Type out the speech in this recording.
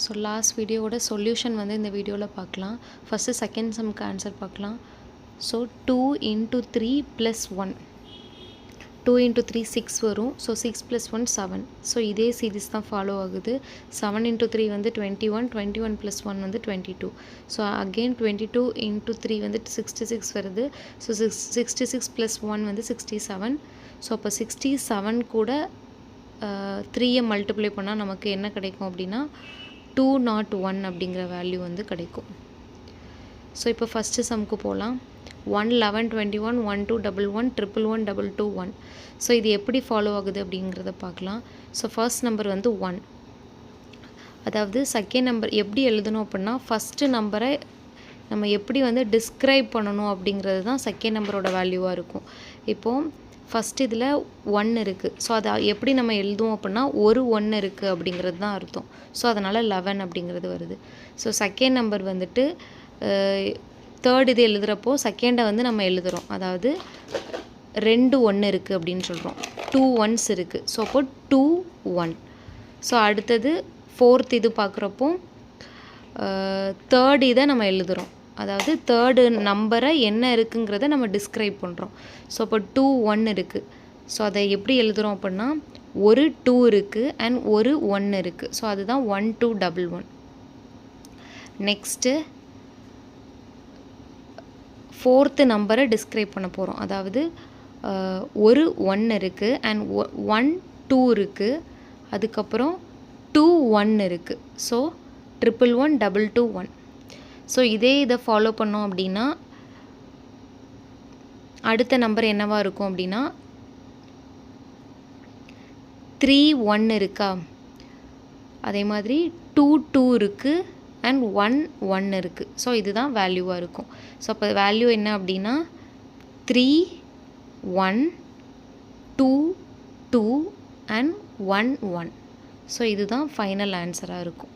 So last வீடியோவோட solution வந்து இந்த வீடியோவில் பார்க்கலாம். ஃபஸ்ட்டு செகண்ட் சம்க்கு ஆன்சர் பார்க்கலாம். ஸோ 2 × 3 + 1, 2 × 3 6 வரும். ஸோ 6 + 1 7. ஸோ இதே சீரீஸ் தான் ஃபாலோ ஆகுது. 7 × 3 வந்து 21, 21 + 1 வந்து 22. ஸோ அகெயின் 22 × 3 வந்து 66 வருது. ஸோ 66 + 1 வந்து 67. ஸோ அப்போ 67 கூட 3யை மல்டிப்ளை பண்ணால் நமக்கு என்ன கிடைக்கும் அப்படின்னா 201 அப்படிங்கிற வேல்யூ வந்து கிடைக்கும். ஸோ இப்போ ஃபஸ்ட்டு சம்க்கு போகலாம். 1 11 21 1 2 11 111 221. ஸோ இது எப்படி ஃபாலோ ஆகுது அப்படிங்கிறத பார்க்கலாம். ஸோ ஃபர்ஸ்ட் நம்பர் வந்து 1. அதாவது செகண்ட் நம்பர் எப்படி எழுதணும் அப்படின்னா ஃபஸ்ட்டு நம்பரை நம்ம எப்படி வந்து டிஸ்கிரைப் பண்ணணும் அப்படிங்கிறது தான் செகண்ட் நம்பரோட வேல்யூவாக இருக்கும். இப்போது ஃபஸ்ட் இதில் 1 இருக்குது. ஸோ அதை எப்படி நம்ம எழுதுவோம் அப்படின்னா ஒரு 1 இருக்குது அப்படிங்கிறது தான் அர்த்தம். ஸோ அதனால் 11 அப்படிங்கிறது வருது. ஸோ செகண்ட் நம்பர் வந்துட்டு தேர்ட் இது எழுதுகிறப்போ செகண்டை வந்து நம்ம எழுதுகிறோம். அதாவது 2 1 இருக்குது அப்படின்னு சொல்கிறோம். 2 1s இருக்குது. ஸோ அப்போ 2 1. ஸோ அடுத்தது ஃபோர்த் இது பார்க்குறப்போ தேர்ட் இதை நம்ம எழுதுகிறோம். அதாவது தேர்டு நம்பரை என்ன இருக்குங்கிறத நம்ம டிஸ்கிரைப் பண்ணுறோம். ஸோ அப்போ 2 1 இருக்குது. ஸோ அதை எப்படி எழுதுகிறோம் அப்படின்னா ஒரு 2 இருக்குது அண்ட் ஒரு 1 இருக்குது. ஸோ அதுதான் 1 2 11. நெக்ஸ்ட்டு ஃபோர்த்து நம்பரை டிஸ்கிரைப் பண்ண போகிறோம். அதாவது ஒரு 1 இருக்குது அண்ட் 1 2 இருக்குது. அதுக்கப்புறம் 2 1 இருக்குது. ஸோ 111 221. ஸோ இதை ஃபாலோ பண்ணோம் அப்படின்னா அடுத்த நம்பர் என்னவாக இருக்கும் அப்படின்னா 3 1 இருக்கா, அதே மாதிரி 2 2 இருக்குது அண்ட் 1 1 இருக்குது. ஸோ இதுதான் வேல்யூவாக இருக்கும். ஸோ அப்போ வேல்யூ என்ன அப்படின்னா 3 1 2 2 அண்ட் 1 1. ஸோ இதுதான் ஃபைனல் ஆன்சராக இருக்கும்.